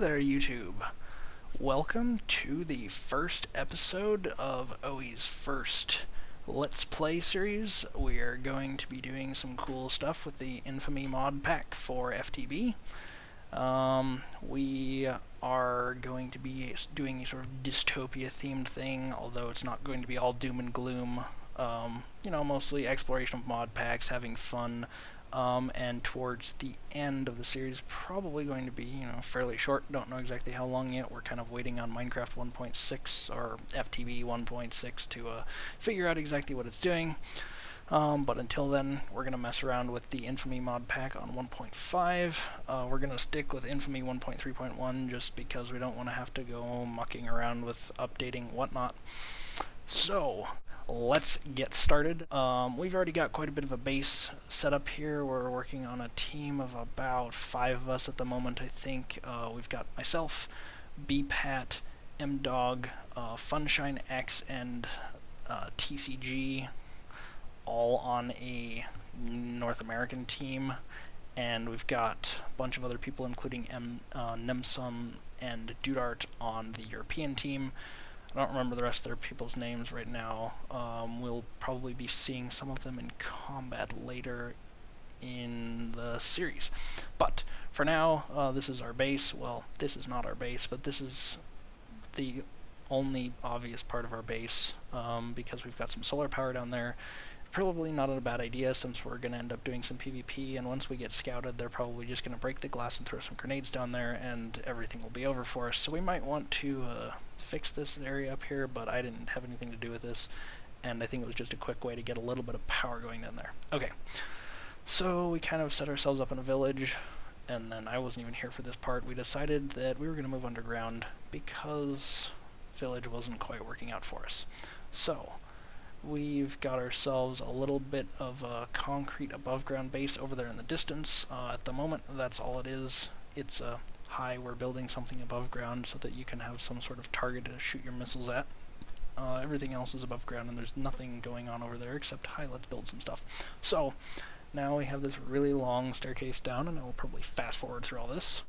there, YouTube. Welcome to the first episode of OE's first Let's Play series. We are going to be doing some cool stuff with the Infamy mod pack for FTB. We are going to be doing a sort of dystopia themed thing, although it's not going to be all doom and gloom. Mostly exploration of mod packs, having fun. And towards the end of the series, probably going to be, fairly short. Don't know exactly how long yet. We're kind of waiting on Minecraft 1.6 or FTB 1.6 to figure out exactly what it's doing. But until then, we're going to mess around with the Infamy mod pack on 1.5. We're going to stick with Infamy 1.3.1 just because we don't want to have to go mucking around with updating whatnot. So, let's get started. We've already got quite a bit of a base set up here. We're working on a team of about 5 of us at the moment, I think. We've got myself, BPAT, MDog, Funshine X, and TCG, all on a North American team. And we've got a bunch of other people, including Nemsum and Dudart, on the European team. I don't remember the rest of their people's names right now. We'll probably be seeing some of them in combat later in the series. But for now, this is our base. Well, this is not our base, but this is the only obvious part of our base, because we've got some solar power down there. Probably not a bad idea, since we're going to end up doing some PvP, and once we get scouted, they're probably just going to break the glass and throw some grenades down there, and everything will be over for us. So we might want to fix this area up here, but I didn't have anything to do with this, and I think it was just a quick way to get a little bit of power going down there. Okay, so we kind of set ourselves up in a village, and then I wasn't even here for this part. We decided that we were going to move underground because village wasn't quite working out for us. So we've got ourselves a little bit of a concrete above ground base over there in the distance. At the moment, that's all it is. It's high. We're building something above ground so that you can have some sort of target to shoot your missiles at. Everything else is above ground, and there's nothing going on over there except, hi, let's build some stuff. So now we have this really long staircase down, and I will probably fast forward through all this.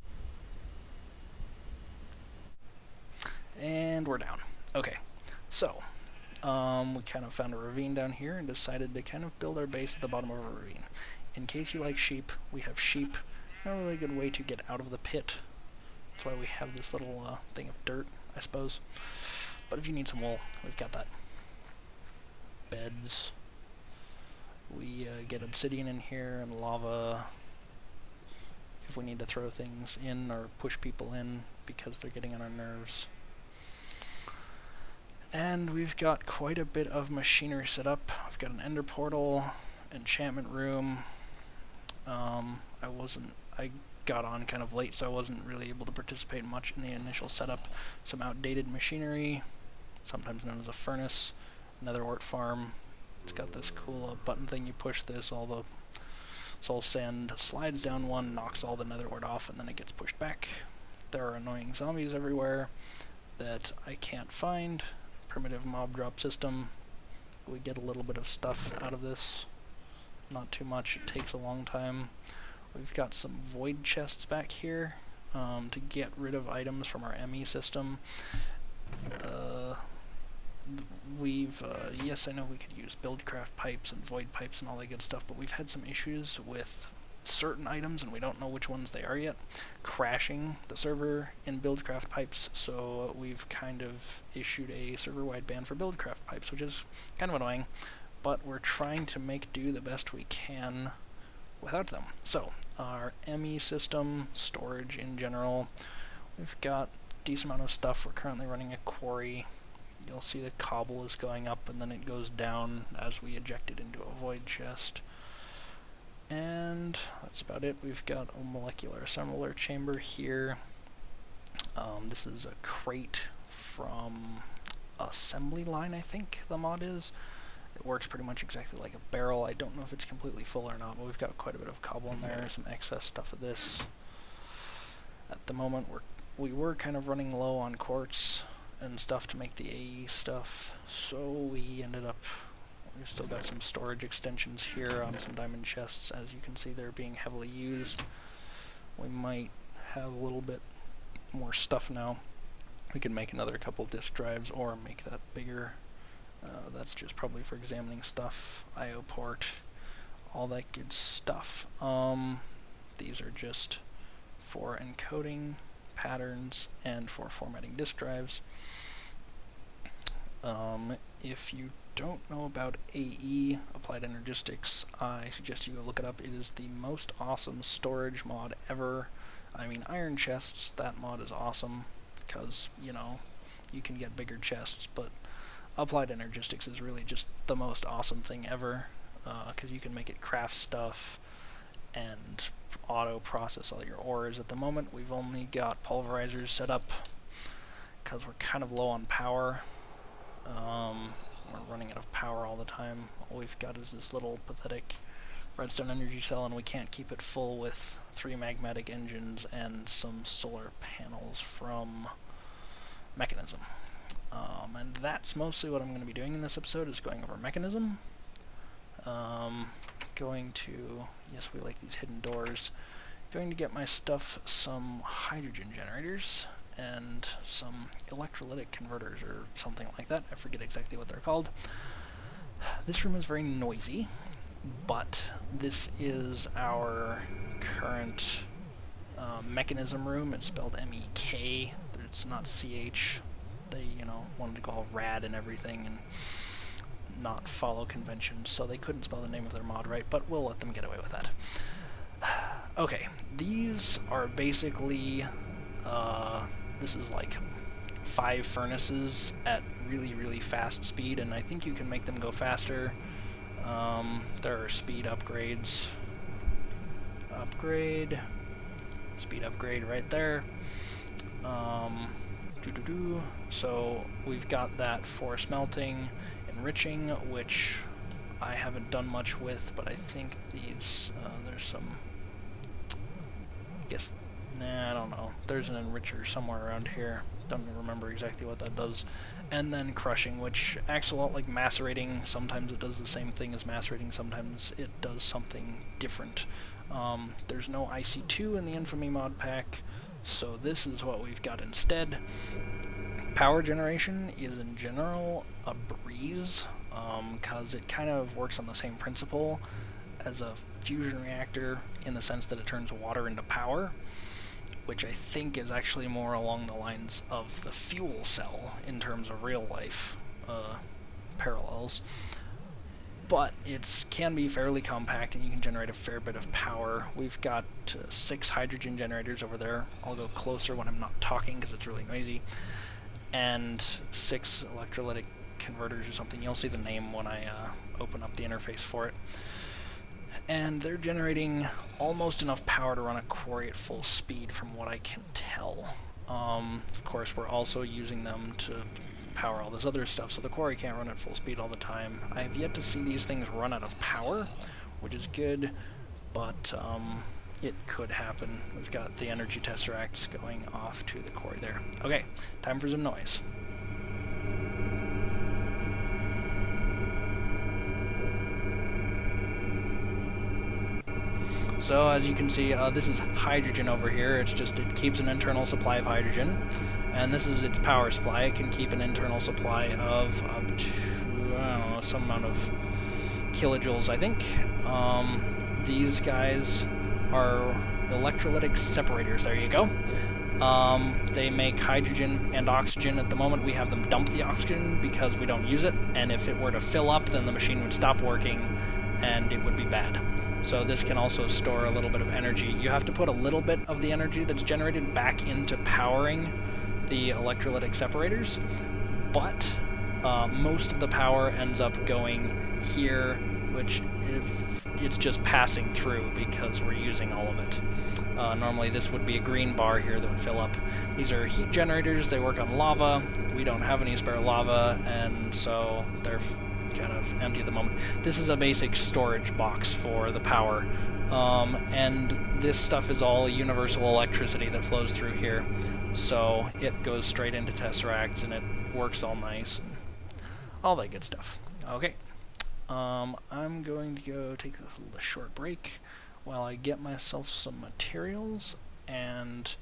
And we're down. Okay, so we kind of found a ravine down here and decided to kind of build our base at the bottom of a ravine. In case you like sheep, we have sheep. A really good way to get out of the pit. That's why we have this little thing of dirt, I suppose. But if you need some wool, we've got that. Beds. We get obsidian in here and lava if we need to throw things in or push people in because they're getting on our nerves. And we've got quite a bit of machinery set up. I've got an ender portal, enchantment room. I got on kind of late, so I wasn't really able to participate much in the initial setup. Some outdated machinery, sometimes known as a furnace, nether wart farm. It's got this cool button thing. You push this, all the soul sand slides down one, knocks all the nether wart off, and then it gets pushed back. There are annoying zombies everywhere that I can't find. Primitive mob drop system. We get a little bit of stuff out of this. Not too much. It takes a long time. We've got some void chests back here to get rid of items from our ME system. Yes, I know we could use buildcraft pipes and void pipes and all that good stuff, but we've had some issues with certain items, and we don't know which ones they are yet, crashing the server in buildcraft pipes, so we've kind of issued a server-wide ban for buildcraft pipes, which is kind of annoying, but we're trying to make do the best we can without them. So, our ME system, storage in general, we've got a decent amount of stuff. We're currently running a quarry. You'll see the cobble is going up, and then it goes down as we eject it into a void chest. And that's about it. We've got a molecular assembler chamber here. This is a crate from Assembly Line, I think the mod is. It works pretty much exactly like a barrel. I don't know if it's completely full or not, but we've got quite a bit of cobble in there, some excess stuff of this. At the moment, we were kind of running low on quartz and stuff to make the AE stuff, so we ended up, we've still got some storage extensions here on some diamond chests. As you can see, they're being heavily used. We might have a little bit more stuff now. We can make another couple disk drives or make that bigger. That's just probably for examining stuff, I/O port, all that good stuff. These are just for encoding patterns and for formatting disk drives. If you don't know about AE, Applied Energistics, I suggest you go look it up. It is the most awesome storage mod ever. I mean, iron chests, that mod is awesome because, you know, you can get bigger chests, but Applied Energistics is really just the most awesome thing ever because you can make it craft stuff and auto-process all your ores. At the moment, we've only got pulverizers set up because we're kind of low on power. We're running out of power all the time. All we've got is this little pathetic redstone energy cell, and we can't keep it full with 3 magmatic engines and some solar panels from Mechanism. And that's mostly what I'm going to be doing in this episode, is going over Mechanism. Going to, yes, we like these hidden doors. Going to get my stuff some hydrogen generators and some electrolytic converters or something like that. I forget exactly what they're called. This room is very noisy, but this is our current Mechanism room. It's spelled M-E-K. It's not C-H. They, you know, wanted to go all rad and everything and not follow conventions, so they couldn't spell the name of their mod right, but we'll let them get away with that. Okay, these are basically, this is like 5 furnaces at really, really fast speed, and I think you can make them go faster. There are speed upgrades. Upgrade. Speed upgrade right there. So we've got that for smelting, enriching, which I haven't done much with, but I think these, there's some, I guess, nah, I don't know. There's an enricher somewhere around here. Don't remember exactly what that does. And then crushing, which acts a lot like macerating. Sometimes it does the same thing as macerating, sometimes it does something different. There's no IC2 in the Infamy mod pack, so this is what we've got instead. Power generation is in general a breeze, because it kind of works on the same principle as a fusion reactor in the sense that it turns water into power, which I think is actually more along the lines of the fuel cell in terms of real life parallels. But it can be fairly compact and you can generate a fair bit of power. We've got 6 hydrogen generators over there. I'll go closer when I'm not talking because it's really noisy. And 6 electrolytic converters or something. You'll see the name when I open up the interface for it. And they're generating almost enough power to run a quarry at full speed from what I can tell. Of course, we're also using them to power all this other stuff, so the quarry can't run at full speed all the time. I have yet to see these things run out of power, which is good, but it could happen. We've got the energy tesseracts going off to the quarry there. Okay, time for some noise. So as you can see, this is hydrogen over here. It's just, it keeps an internal supply of hydrogen. And this is its power supply. It can keep an internal supply of up to, I don't know, some amount of kilojoules, I think. These guys are electrolytic separators. There you go. They make hydrogen and oxygen. At the moment, we have them dump the oxygen because we don't use it. And if it were to fill up, then the machine would stop working and it would be bad. So this can also store a little bit of energy. You have to put a little bit of the energy that's generated back into powering the electrolytic separators, but most of the power ends up going here, which it's just passing through because we're using all of it. Normally this would be a green bar here that would fill up. These are heat generators. They work on lava. We don't have any spare lava, and so they're kind of empty at the moment. This is a basic storage box for the power, and this stuff is all universal electricity that flows through here, so it goes straight into tesseracts and it works all nice and all that good stuff. Okay, I'm going to go take a little short break while I get myself some materials and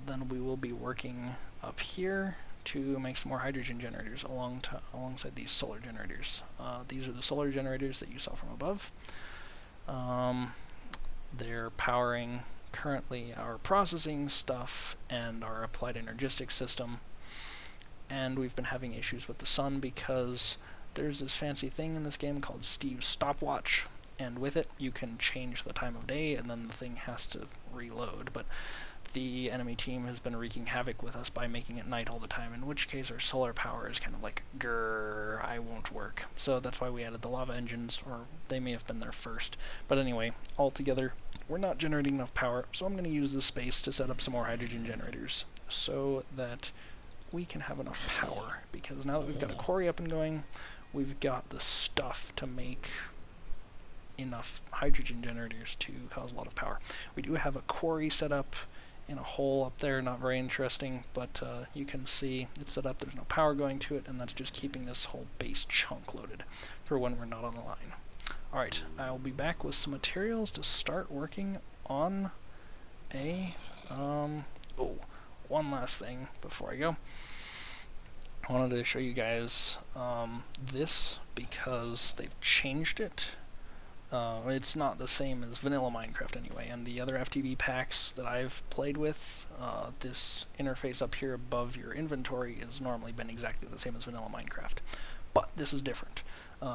then we will be working up here to make some more hydrogen generators alongside these solar generators. These are the solar generators that you saw from above. They're powering currently our processing stuff and our applied energistics system. And we've been having issues with the sun because there's this fancy thing in this game called Steve's stopwatch, and with it you can change the time of day and then the thing has to reload. But the enemy team has been wreaking havoc with us by making it night all the time, in which case our solar power is kind of like, grrr, I won't work. So that's why we added the lava engines, or they may have been there first. But anyway, altogether, we're not generating enough power, so I'm going to use this space to set up some more hydrogen generators so that we can have enough power. Because now that we've got a quarry up and going, we've got the stuff to make enough hydrogen generators to cause a lot of power. We do have a quarry set up in a hole up there, not very interesting, but you can see it's set up, there's no power going to it, and that's just keeping this whole base chunk loaded for when we're not on the line. Alright, I'll be back with some materials to start working on a, one last thing before I go. I wanted to show you guys this because they've changed it. It's not the same as vanilla Minecraft anyway, and the other FTB packs that I've played with, this interface up here above your inventory has normally been exactly the same as vanilla Minecraft. But this is different.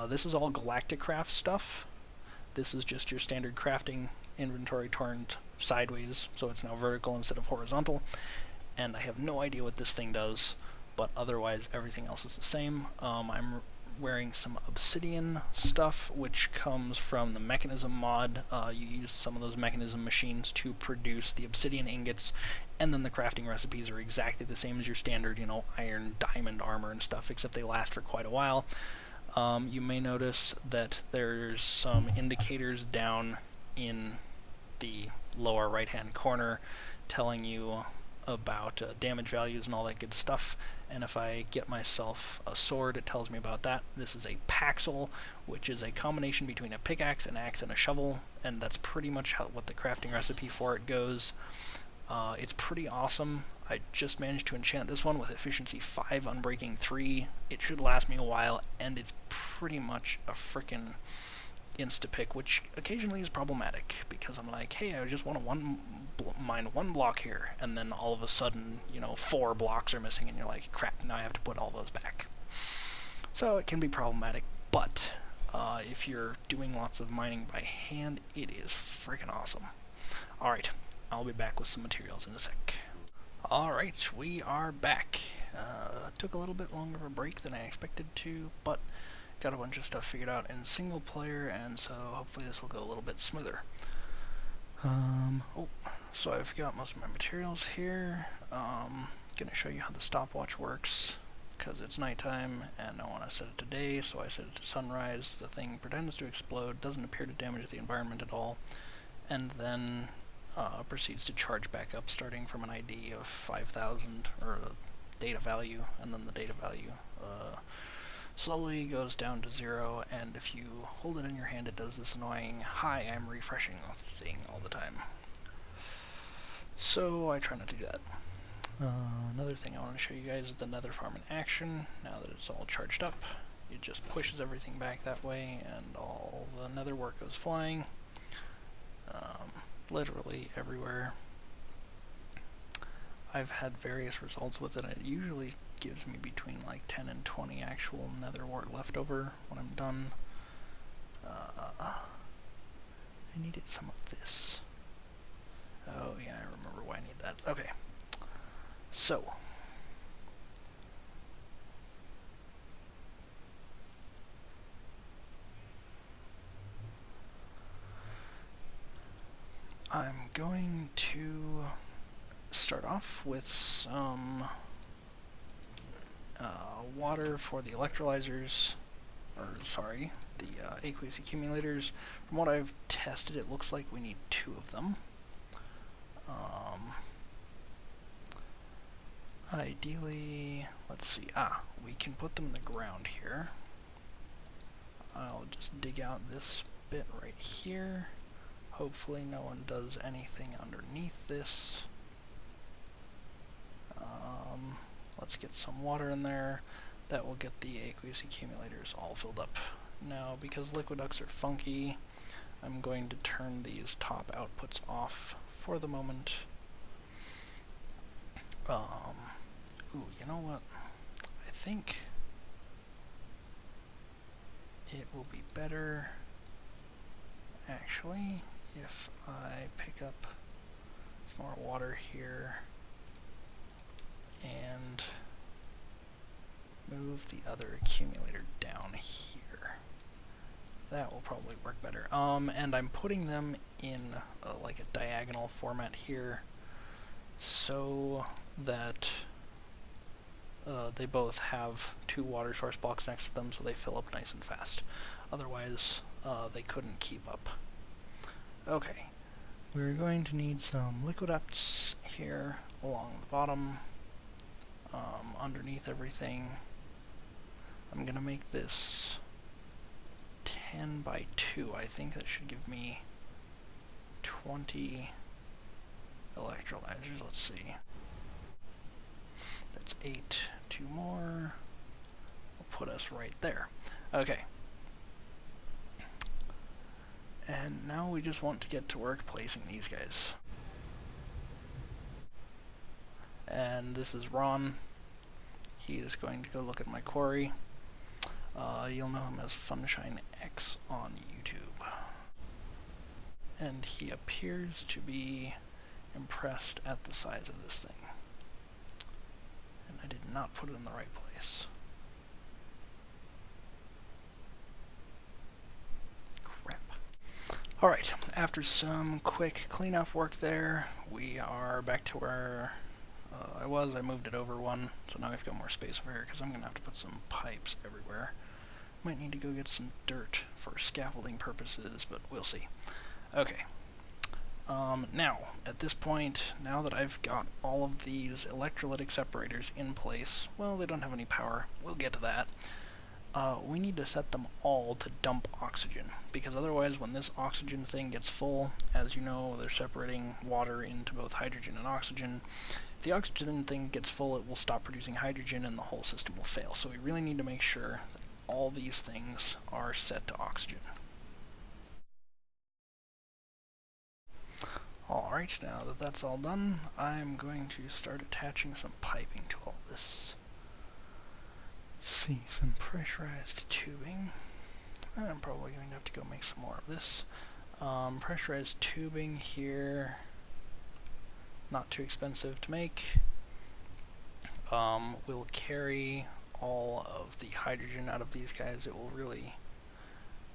This is all Galactic Craft stuff. This is just your standard crafting inventory turned sideways, so it's now vertical instead of horizontal. And I have no idea what this thing does, but otherwise everything else is the same. I'm wearing some obsidian stuff, which comes from the mechanism mod. You use some of those mechanism machines to produce the obsidian ingots, and then the crafting recipes are exactly the same as your standard, you know, iron, diamond armor and stuff, except they last for quite a while. You may notice that there's some indicators down in the lower right hand corner telling you about damage values and all that good stuff, and if I get myself a sword it tells me about that. This is a paxel, which is a combination between a pickaxe, an axe, and a shovel, and that's pretty much what the crafting recipe for it goes. It's pretty awesome. I just managed to enchant this one with efficiency 5, unbreaking 3. It should last me a while, and it's pretty much a frickin' insta-pick, which occasionally is problematic, because I'm like, hey, I just want to mine one block here, and then all of a sudden, you know, 4 blocks are missing, and you're like, crap, now I have to put all those back. So it can be problematic, but if you're doing lots of mining by hand, it is freaking awesome. Alright, I'll be back with some materials in a sec. Alright, we are back. Took a little bit longer of a break than I expected to, but got a bunch of stuff figured out in single player, and so hopefully this will go a little bit smoother. So I've got most of my materials here. Gonna show you how the stopwatch works, because it's nighttime and I want to set it to day, so I set it to sunrise. The thing pretends to explode, doesn't appear to damage the environment at all, and then proceeds to charge back up starting from an ID of 5,000, or a data value, and then the data value slowly goes down to 0, and if you hold it in your hand it does this annoying, hi, I'm refreshing thing all the time. So I try not to do that. Another thing I want to show you guys is the nether farm in action. Now that it's all charged up, it just pushes everything back that way, and all the nether work goes flying. Literally everywhere. I've had various results with it. It usually gives me between like 10 and 20 actual nether wart left over when I'm done. I needed some of this. Oh yeah, I remember why I need that. Okay. So. I'm going to start off with some water for the electrolyzers, or sorry, the aqueous accumulators. From what I've tested, it looks like we need 2 of them. Ideally, let's see, we can put them in the ground here. I'll just dig out this bit right here. Hopefully no one does anything underneath this. Let's get some water in there. That will get the aqueous accumulators all filled up. Now, because liquid ducts are funky, I'm going to turn these top outputs off for the moment. Ooh, you know what? I think it will be better, actually, if I pick up some more water here and move the other accumulator down here. That will probably work better. And I'm putting them in like a diagonal format here so that they both have two water source blocks next to them so they fill up nice and fast. Otherwise, they couldn't keep up. Okay, we're going to need some liquid ducts here along the bottom, underneath everything. I'm going to make this 10 by 2. I think that should give me 20 electrolyzers. Let's see. That's 8. 2 more. Will put us right there. Okay. And now we just want to get to work placing these guys. And this is Ron. He is going to go look at my quarry. You'll know him as FunshineX on YouTube. And he appears to be impressed at the size of this thing. And I did not put it in the right place. Crap. Alright, after some quick cleanup work there, we are back to where I was. I moved it over one, so now we've got more space over here because I'm going to have to put some pipes everywhere. Might need to go get some dirt for scaffolding purposes, but we'll see. Okay. Now, at this point, now that I've got all of these electrolytic separators in place, well, they don't have any power. We'll get to that. We need to set them all to dump oxygen, because otherwise when this oxygen thing gets full, as you know, they're separating water into both hydrogen and oxygen. If the oxygen thing gets full, it will stop producing hydrogen and the whole system will fail. So we really need to make sure that all these things are set to oxygen. Alright, now that that's all done, I'm going to start attaching some piping to all this. Let's see, some pressurized tubing. I'm probably going to have to go make some more of this. Pressurized tubing here, not too expensive to make. We'll carry all of the hydrogen out of these guys. It will really,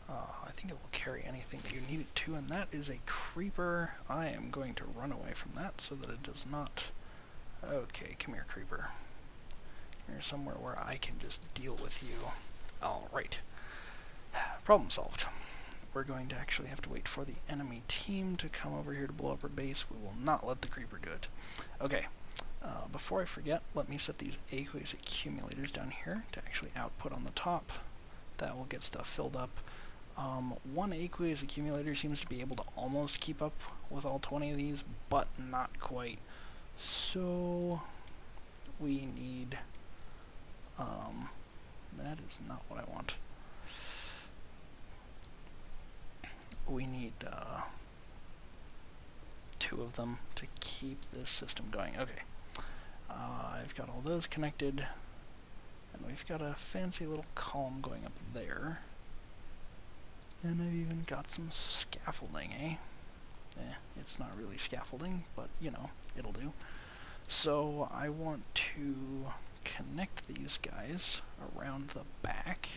I think it will carry anything that you need it to, and that is a creeper. I am going to run away from that so that it does not. Okay, come here, creeper. You're somewhere where I can just deal with you. Alright. Problem solved. We're going to actually have to wait for the enemy team to come over here to blow up our base. We will not let the creeper do it. Okay. Before I forget, let me set these aqueous accumulators down here to actually output on the top. That will get stuff filled up. One aqueous accumulator seems to be able to almost keep up with all 20 of these, but not quite. So we need, that is not what I want. We need 2 of them to keep this system going. Okay. I've got all those connected, and we've got a fancy little column going up there. And I've even got some scaffolding, it's not really scaffolding, but, you know, it'll do. So I want to connect these guys around the back.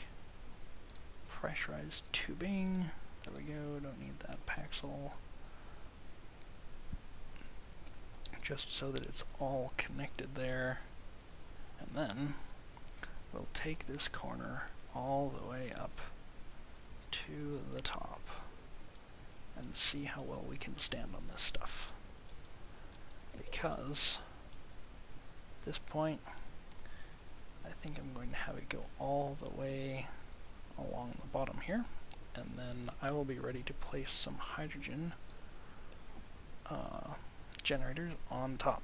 Pressurized tubing. There we go, don't need that Paxil. Just so that it's all connected there. And then we'll take this corner all the way up to the top and see how well we can stand on this stuff. Because at this point, I think I'm going to have it go all the way along the bottom here, and then I will be ready to place some hydrogen generators on top.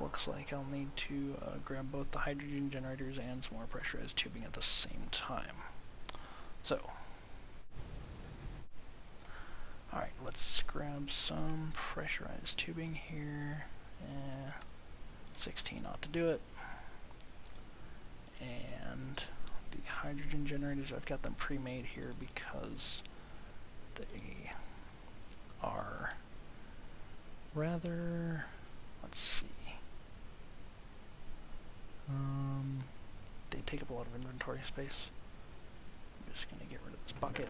looks like I'll need to grab both the hydrogen generators and some more pressurized tubing at the same time. So, alright, let's grab some pressurized tubing here. 16 ought to do it. And the hydrogen generators, I've got them pre-made here because they are rather, let's see, they take up a lot of inventory space. I'm just going to get rid of this bucket.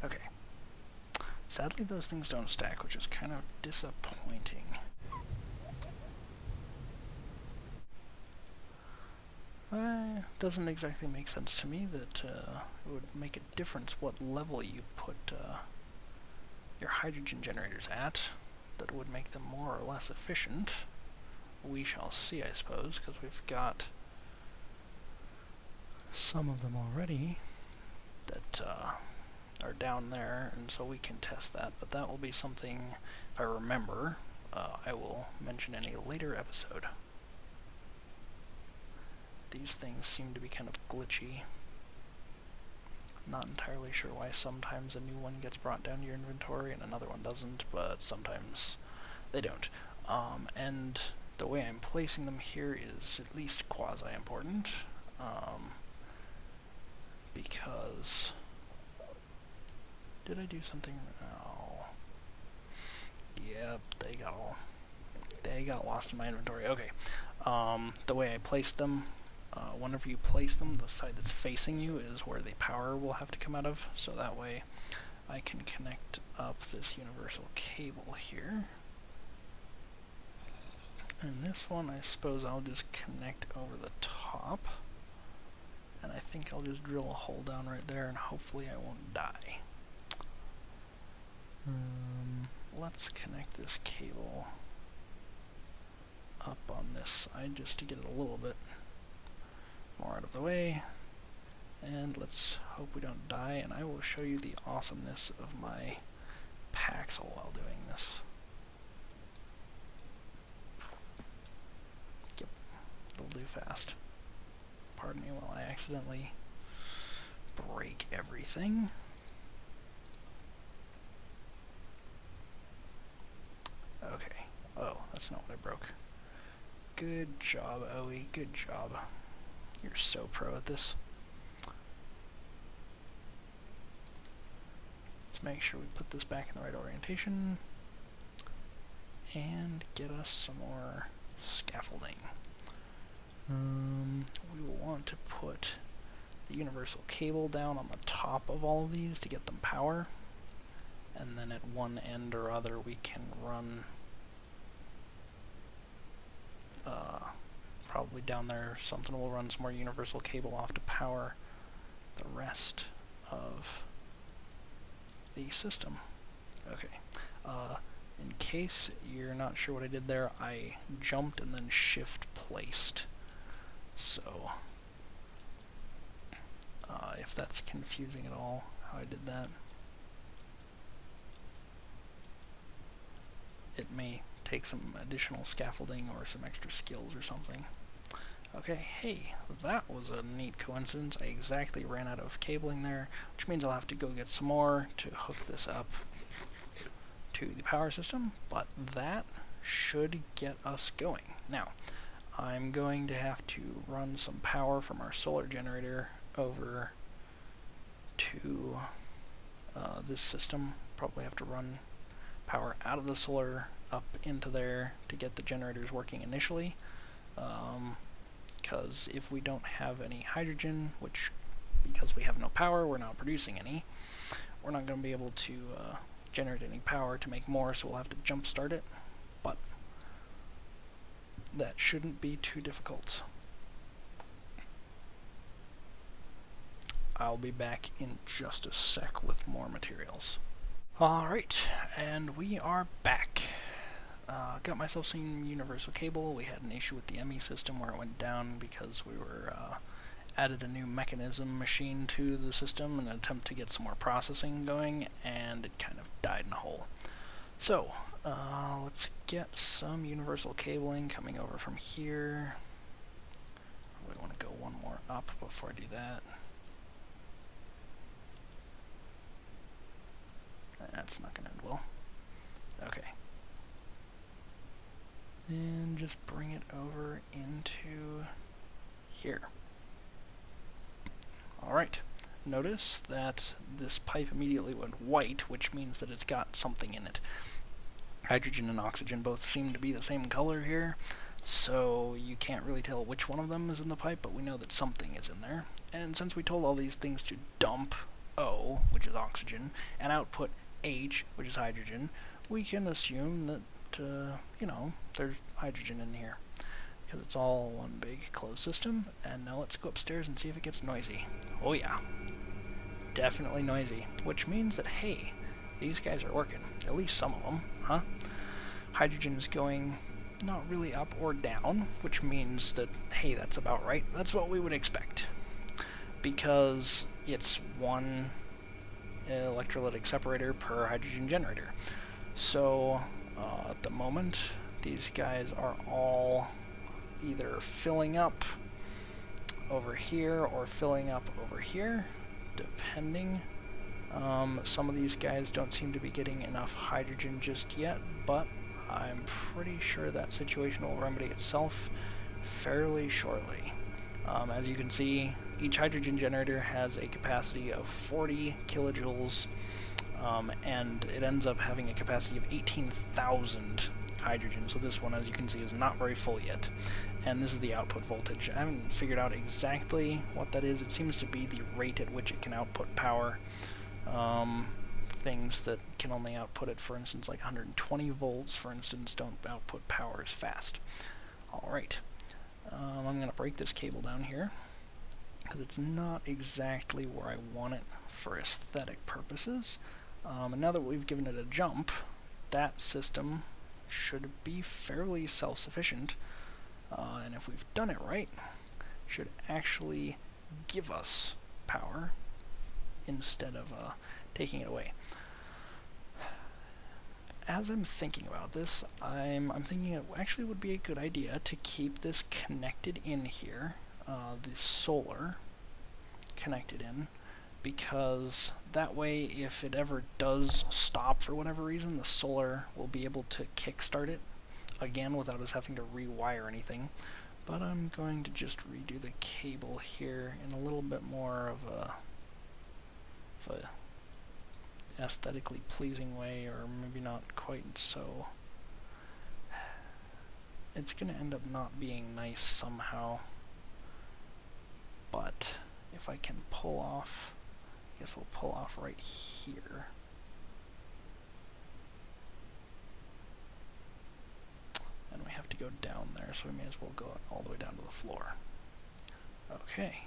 Okay. Sadly, those things don't stack, which is kind of disappointing. Doesn't exactly make sense to me that it would make a difference what level you put your hydrogen generators at. That would make them more or less efficient. We shall see, I suppose, because we've got some of them already that are down there, and so we can test that, but that will be something, if I remember, I will mention in a later episode. These things seem to be kind of glitchy. Not entirely sure why sometimes a new one gets brought down to your inventory and another one doesn't, but sometimes they don't. And the way I'm placing them here is at least quasi-important, because... Did I do something? Oh. Yep, they got lost in my inventory. Okay. The way I placed them, whenever you place them, the side that's facing you is where the power will have to come out of, so that way I can connect up this universal cable here. And this one, I suppose I'll just connect over the top, and I think I'll just drill a hole down right there, and hopefully I won't die. Let's connect this cable up on this side just to get it a little bit more out of the way, and let's hope we don't die, and I will show you the awesomeness of my Paxel while doing this. Yep, it'll do fast. Pardon me while I accidentally break everything. Okay. Oh, that's not what I broke. Good job, Owie. Good job. You're so pro at this. Let's make sure we put this back in the right orientation. And get us some more scaffolding. We will want to put the universal cable down on the top of all of these to get them power. And then at one end or other we can run probably down there something will run some more universal cable off to power the rest of the system. Okay. In case you're not sure what I did there, I jumped and then shift placed. So if that's confusing at all how I did that, it may take some additional scaffolding or some extra skills or something. Okay, hey, that was a neat coincidence. I exactly ran out of cabling there, which means I'll have to go get some more to hook this up to the power system, but that should get us going. Now, I'm going to have to run some power from our solar generator over to this system. Probably have to run power out of the solar up into there to get the generators working initially, because if we don't have any hydrogen, which because we have no power, we're not producing any, we're not going to be able to generate any power to make more, so we'll have to jump start it, but that shouldn't be too difficult. I'll be back in just a sec with more materials. Alright, and we are back. Got myself some universal cable. We had an issue with the ME system where it went down because we were added a new mechanism machine to the system in an attempt to get some more processing going, and it kind of died in a hole. So, let's get some universal cabling coming over from here. We want to go one more up before I do that. That's not going to end well. Okay. And just bring it over into here. Alright. Notice that this pipe immediately went white, which means that it's got something in it. Hydrogen and oxygen both seem to be the same color here, so you can't really tell which one of them is in the pipe, but we know that something is in there. And since we told all these things to dump O, which is oxygen, and output H, which is hydrogen, we can assume that, you know, there's hydrogen in here, because it's all one big closed system. And now let's go upstairs and see if it gets noisy. Oh yeah, definitely noisy, which means that, hey, these guys are working, at least some of them, huh? Hydrogen is going not really up or down, which means that, hey, that's about right. That's what we would expect, because it's one electrolytic separator per hydrogen generator. So at the moment, these guys are all either filling up over here or filling up over here, depending. Some of these guys don't seem to be getting enough hydrogen just yet, but I'm pretty sure that situation will remedy itself fairly shortly. As you can see, each hydrogen generator has a capacity of 40 kilojoules, and it ends up having a capacity of 18,000 hydrogen. So this one, as you can see, is not very full yet. And this is the output voltage. I haven't figured out exactly what that is. It seems to be the rate at which it can output power. Things that can only output it, for instance, like 120 volts, for instance, don't output power as fast. Alright. I'm going to break this cable down here, because it's not exactly where I want it for aesthetic purposes. And now that we've given it a jump, that system should be fairly self-sufficient, and if we've done it right, should actually give us power instead of taking it away. As I'm thinking about this, I'm thinking it actually would be a good idea to keep this connected in here, the solar connected in, because that way if it ever does stop for whatever reason, the solar will be able to kickstart it again without us having to rewire anything. But I'm going to just redo the cable here in a little bit more of a aesthetically pleasing way, or maybe not quite so. It's going to end up not being nice somehow, but if I can pull off, I guess we'll pull off right here. And we have to go down there, so we may as well go all the way down to the floor. Okay.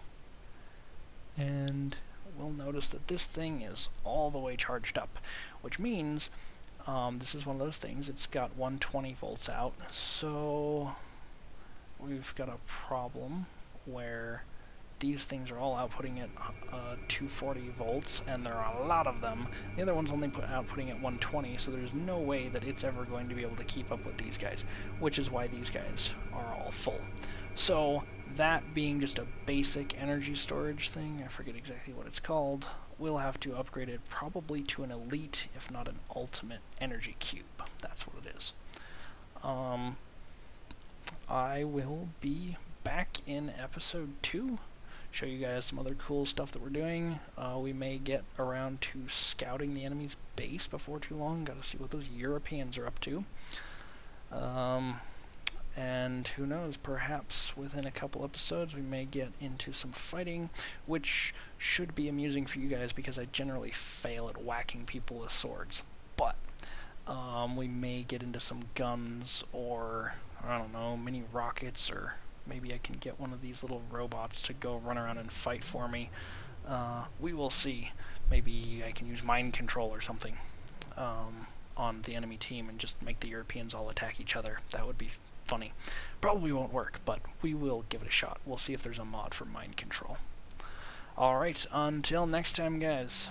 And we'll notice that this thing is all the way charged up, which means this is one of those things, it's got 120 volts out, so we've got a problem where these things are all outputting at 240 volts, and there are a lot of them. The other one's only outputting at 120, so there's no way that it's ever going to be able to keep up with these guys, which is why these guys are all full. So that being just a basic energy storage thing, I forget exactly what it's called, we'll have to upgrade it probably to an elite, if not an ultimate energy cube. That's what it is. I will be back in episode 2. Show you guys some other cool stuff that we're doing. We may get around to scouting the enemy's base before too long. Gotta see what those Europeans are up to. And who knows, perhaps within a couple episodes we may get into some fighting, which should be amusing for you guys because I generally fail at whacking people with swords. But we may get into some guns, or I don't know, mini rockets, or maybe I can get one of these little robots to go run around and fight for me. We will see. Maybe I can use mind control or something on the enemy team and just make the Europeans all attack each other. That would be funny. Probably won't work, but we will give it a shot. We'll see if there's a mod for mind control. Alright, until next time, guys.